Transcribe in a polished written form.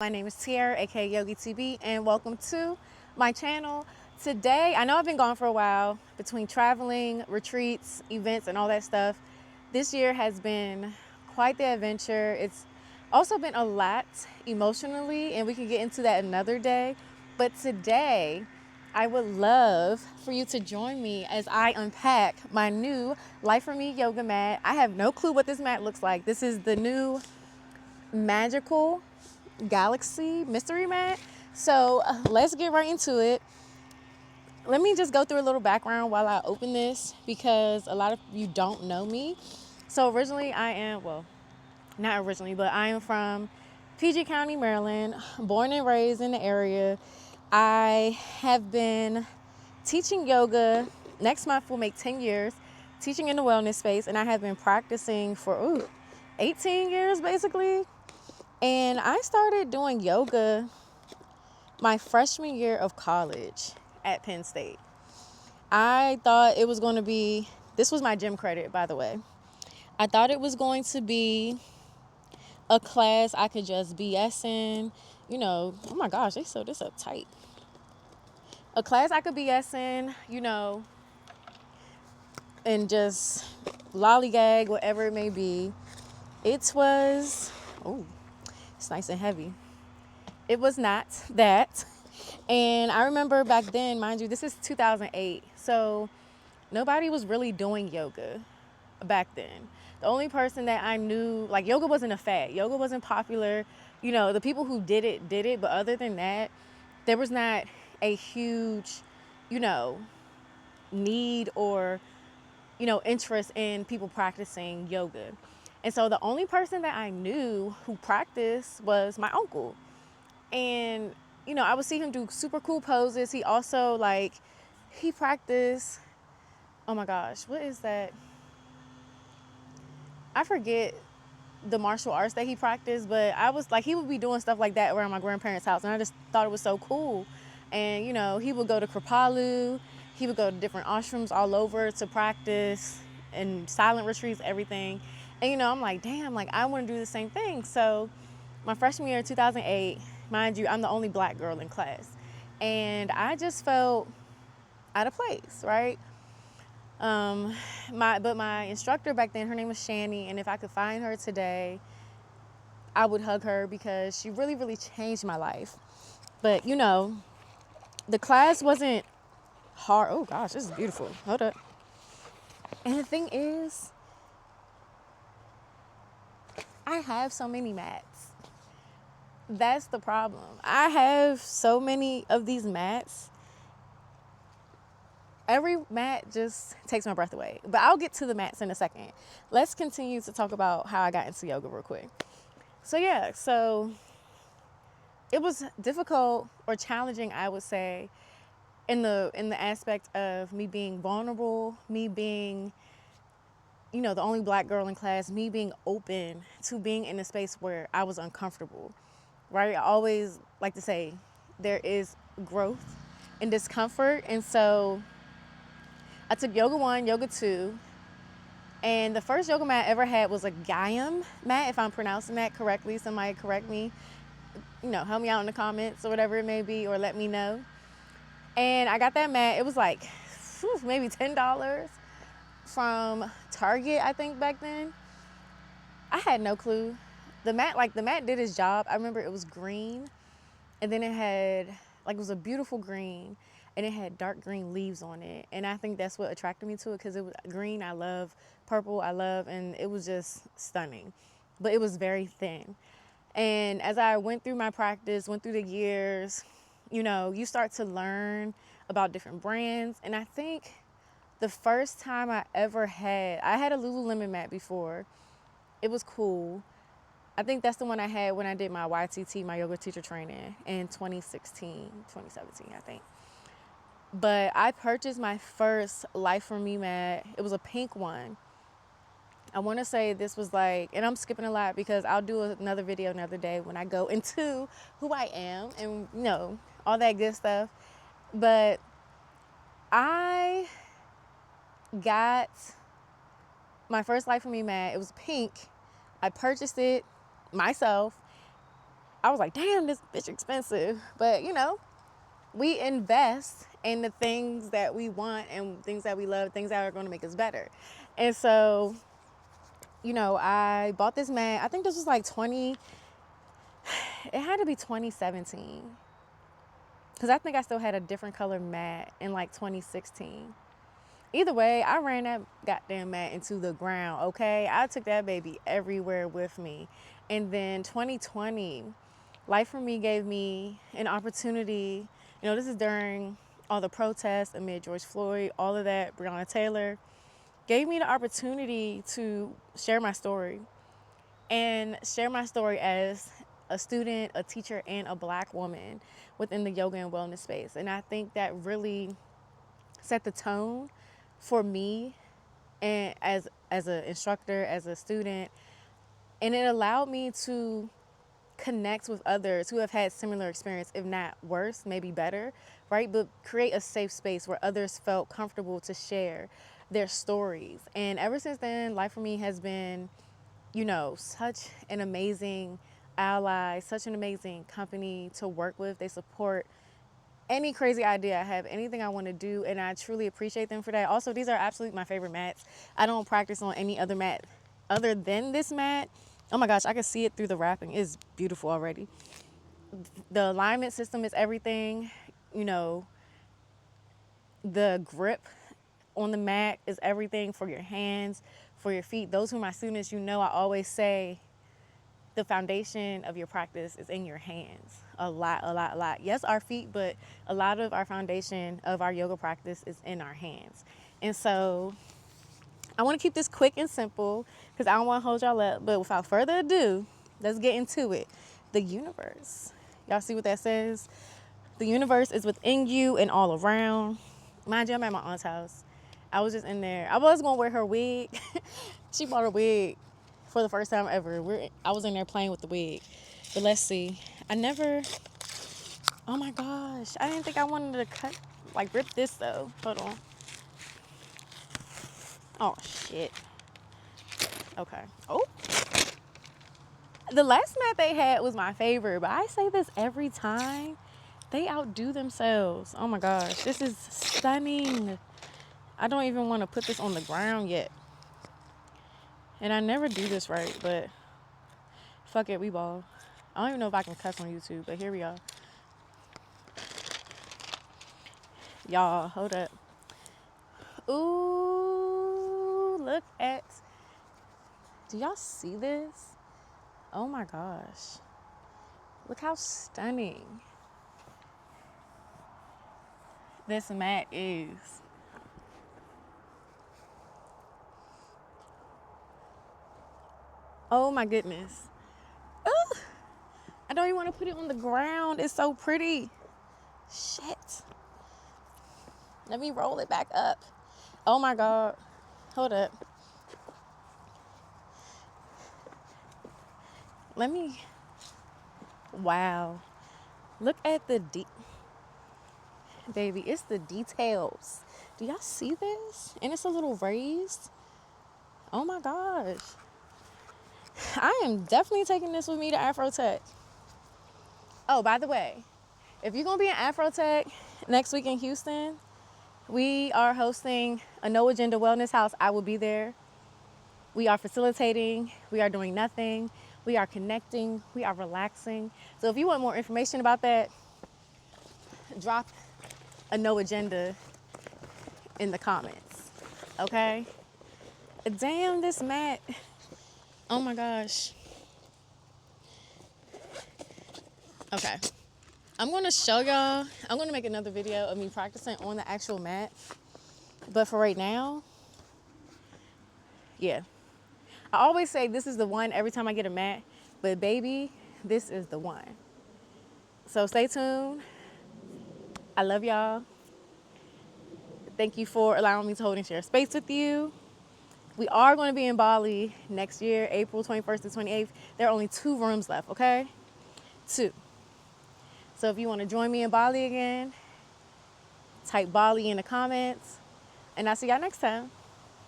My name is Tierra, aka YogiTB, and welcome to my channel. Today, I know I've been gone for a while between traveling, retreats, events, and all that stuff. This year has been quite the adventure. It's also been a lot emotionally, and we can get into that another day. But today, I would love for you to join me as I unpack my new Liforme yoga mat. I have no clue what this mat looks like. This is the new magical galaxy mystery mat. So let's get right into it. Let me just go through a little background while I open this because a lot of you don't know me. So originally well, not originally, but I am from PG County, Maryland, born and raised in the area. I have been teaching yoga. Next month will make 10 years teaching in the wellness space, and I have been practicing for 18 years basically. And I started doing yoga my freshman year of college at Penn State. I thought it was going to be, this was my gym credit, by the way. I thought it was going to be a class I could just BS in, oh my gosh, they sewed this up tight. A class I could BS in, and just lollygag, whatever it may be. It was, it's nice and heavy. It was not that. And I remember back then, mind you, this is 2008. So nobody was really doing yoga back then. The only person that I knew, like, yoga wasn't a fad. Yoga wasn't popular. The people who did it, did it. But other than that, there was not a huge, need or, interest in people practicing yoga. And so the only person that I knew who practiced was my uncle. And, I would see him do super cool poses. He also, he practiced, oh my gosh, what is that? I forget the martial arts that he practiced, but I was like, he would be doing stuff like that around my grandparents' house. And I just thought it was so cool. And, he would go to Kripalu. He would go to different ashrams all over to practice and silent retreats, everything. And, I'm like, damn, like, I want to do the same thing. So my freshman year, 2008, mind you, I'm the only black girl in class. And I just felt out of place, right? My instructor back then, her name was Shani, and if I could find her today, I would hug her because she really, really changed my life. But, the class wasn't hard. Oh gosh, this is beautiful. Hold up. And the thing is, I have so many mats. That's the problem. I have so many of these mats. Every mat just takes my breath away. But I'll get to the mats in a second. Let's continue to talk about how I got into yoga real quick. So it was difficult or challenging, I would say, in the aspect of me being vulnerable, me being, the only black girl in class, me being open to being in a space where I was uncomfortable, right? I always like to say there is growth and discomfort. And so I took yoga 1, yoga 2, and the first yoga mat I ever had was a Gayam mat, if I'm pronouncing that correctly. Somebody correct me, help me out in the comments or whatever it may be, or let me know. And I got that mat. It was like maybe $10 from Target, I think, back then. I had no clue. The mat did its job. I remember it was green, and then it had, it was a beautiful green, and it had dark green leaves on it. And I think that's what attracted me to it, because it was green. I love purple. And it was just stunning. But it was very thin. And as I went through my practice, went through the years, you start to learn about different brands. And I think the first time I had a Lululemon mat before. It was cool. I think that's the one I had when I did my YTT, my yoga teacher training, in 2016, 2017, I think. But I purchased my first Liforme mat. It was a pink one. I want to say this was and I'm skipping a lot because I'll do another video another day when I go into who I am and, all that good stuff. But I got my first Liforme mat. It was pink. I purchased it myself. I was like, damn, this bitch expensive. But you know, we invest in the things that we want and things that we love, things that are going to make us better. And so, you know, I bought this mat. I think this was like it had to be 2017. Because I think I still had a different color mat in like 2016. Either way, I ran that goddamn mat into the ground, okay? I took that baby everywhere with me. And then 2020, Liforme gave me an opportunity. You know, this is during all the protests amid George Floyd, all of that, Breonna Taylor, gave me the opportunity to share my story. And share my story as a student, a teacher, and a Black woman within the yoga and wellness space. And I think that really set the tone for me and as an instructor, as a student. And it allowed me to connect with others who have had similar experience, if not worse, maybe better, right? But create a safe space where others felt comfortable to share their stories. And ever since then, Liforme has been, you know, such an amazing ally, such an amazing company to work with. They support any crazy idea I have, anything I want to do, and I truly appreciate them for that. Also, these are absolutely my favorite mats. I don't practice on any other mat other than this mat. Oh my gosh, I can see it through the wrapping. It's beautiful already. The alignment system is everything. You know, the grip on the mat is everything for your hands, for your feet. Those who are my students, you know, I always say the foundation of your practice is in your hands. A lot. Yes, our feet, but a lot of our foundation of our yoga practice is in our hands. And so I want to keep this quick and simple because I don't want to hold y'all up. But without further ado, let's get into it. The universe. Y'all see what that says? The universe is within you and all around. Mind you, I'm at my aunt's house. I was just in there. I was going to wear her wig. She bought a wig for the first time ever. I was in there playing with the wig. But let's see. Oh my gosh. I didn't think I wanted to rip this though. Hold on. Oh shit. Okay. Oh. The last mat they had was my favorite, but I say this every time. They outdo themselves. Oh my gosh. This is stunning. I don't even want to put this on the ground yet. And I never do this right, but fuck it, we ball. I don't even know if I can cuss on YouTube, but here we are. Y'all, hold up. Ooh, look at. Do y'all see this? Oh my gosh. Look how stunning this mat is. Oh my goodness. Ooh, I don't even want to put it on the ground. It's so pretty. Shit. Let me roll it back up. Oh my God. Hold up. Wow. Look at the baby, it's the details. Do y'all see this? And it's a little raised. Oh my gosh. I am definitely taking this with me to AfroTech. Oh, by the way, if you're going to be in AfroTech next week in Houston, we are hosting a No Agenda Wellness House. I will be there. We are facilitating. We are doing nothing. We are connecting. We are relaxing. So if you want more information about that, drop a No Agenda in the comments. Okay? Damn, this mat. Oh my gosh. Okay. I'm going to show y'all. I'm going to make another video of me practicing on the actual mat. But for right now, yeah. I always say this is the one every time I get a mat. But baby, this is the one. So stay tuned. I love y'all. Thank you for allowing me to hold and share space with you. We are going to be in Bali next year, April 21st to 28th. There are only 2 rooms left, okay? 2. So if you want to join me in Bali again, type Bali in the comments. And I'll see y'all next time.